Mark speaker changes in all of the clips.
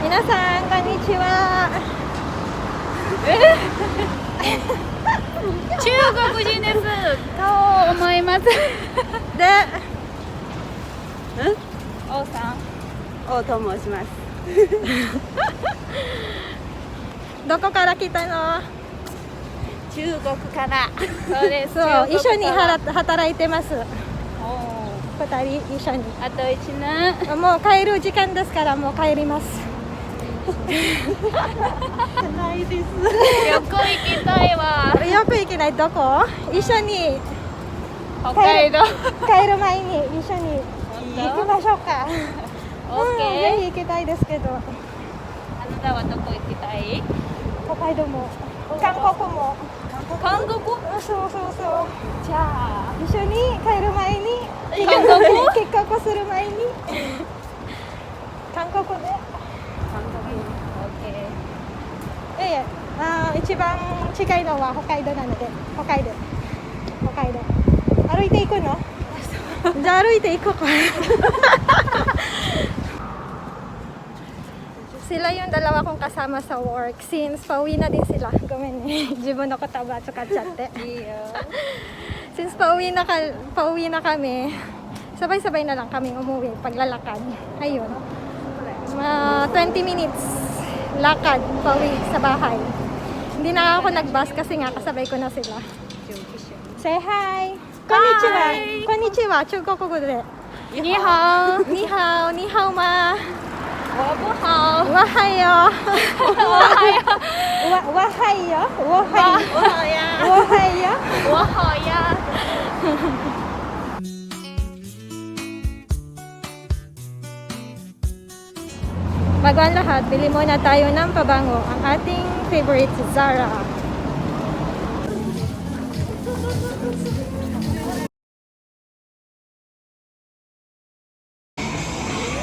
Speaker 1: 皆さんこんにちは。
Speaker 2: 中国人ですと思います。で、王さん、
Speaker 3: 王と申します。
Speaker 1: どこから来たの？
Speaker 3: 中国から。
Speaker 2: そうです。
Speaker 1: そう、一緒に働いてます。
Speaker 2: お
Speaker 1: 二人一緒に。
Speaker 2: あと1年。
Speaker 1: もう帰る時間ですからもう帰ります。
Speaker 3: ないです。
Speaker 2: 旅行行きたいわ。
Speaker 1: よく行けないどこ？一緒に
Speaker 2: 北海道。
Speaker 1: 帰る前に一緒に行きましょうか。
Speaker 2: オッケー。
Speaker 1: ぜひ行きたいですけど。
Speaker 2: あなたはどこ行きたい？
Speaker 1: 北海道も韓国も。
Speaker 2: 韓国？
Speaker 1: そう。
Speaker 2: じゃあ
Speaker 1: 一緒に帰る前に
Speaker 2: 韓国？
Speaker 1: 結婚する前に韓国で。一番近いのは北海道なので北海道歩いていくの？じゃあ歩いていこうか。Sila yung dalawa kong kasama sa work since pauwi na din sila. Gawin自分の言葉使っちゃって。Since pauwi na kami, sabay-sabay na lang kaming umuwi paglalakad. Ayun. 20 minutes lakad pauwi sa bahay. Hindi na ako nag-bus kasi nga kasabay ko na sila. Say hi! Konnichiwa! Konnichiwa! 中国語で。
Speaker 2: 你好。
Speaker 1: 你好！你好吗？
Speaker 2: 我不好。
Speaker 1: 我还有。我还有。我好呀。我还有。
Speaker 2: 我好呀。
Speaker 1: Bago ang lahat, bili muna tayo ng pabango, ang ating favorite Zara.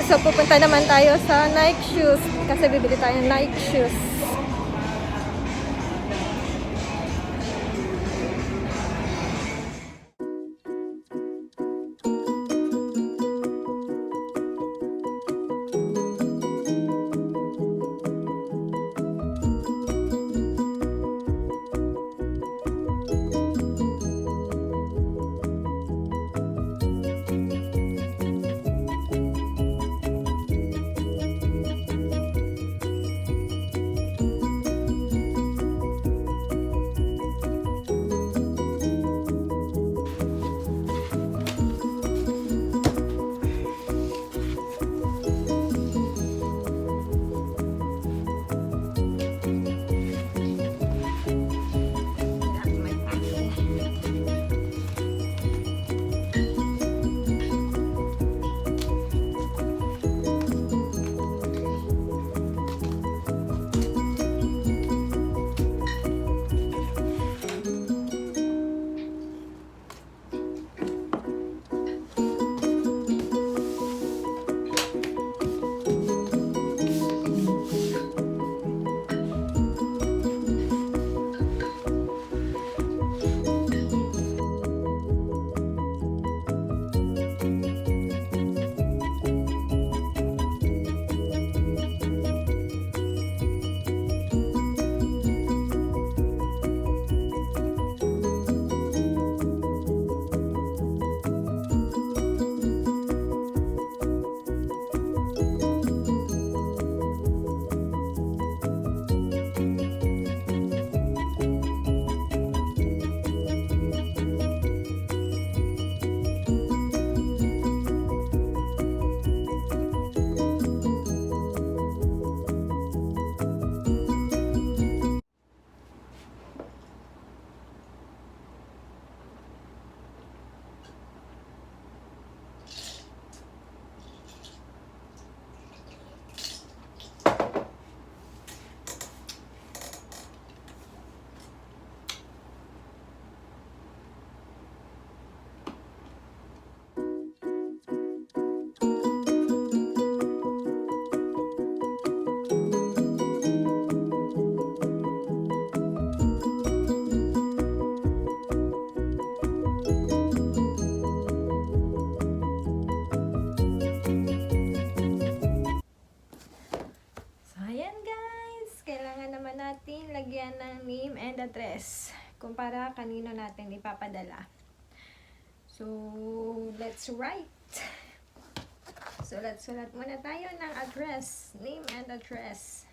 Speaker 1: So pupunta naman tayo sa Nike shoes kasi bibili tayo ng Nike shoes. address kumpara kanino natin ipapadala. So, let's write. So, let's sulat muna tayo ng address, name and address.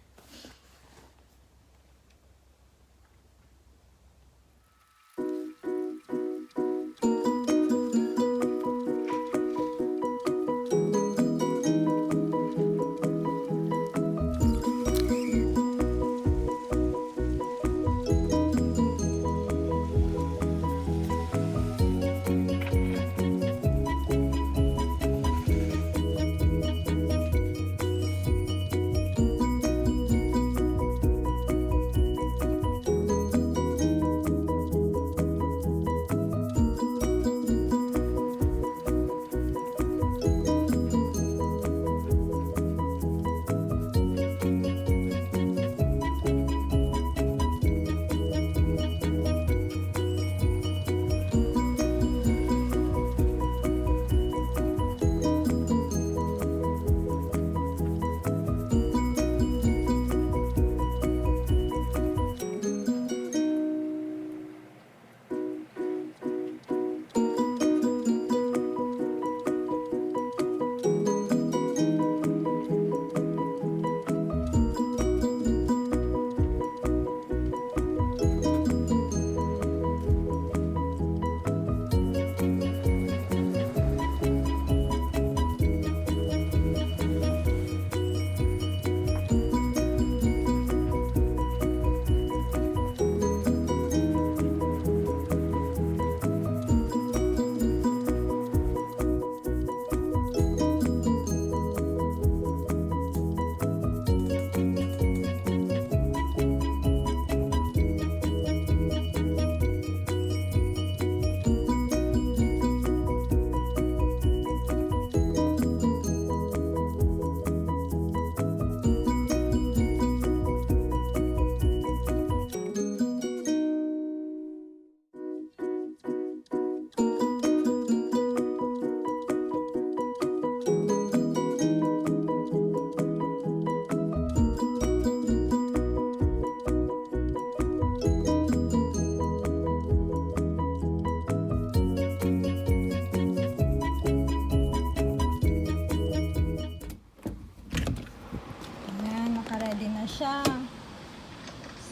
Speaker 1: Naka-ready na siya.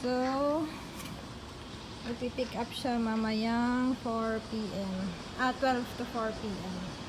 Speaker 1: So, ipipick up siya mamayang 4 p.m. 12 to 4 p.m.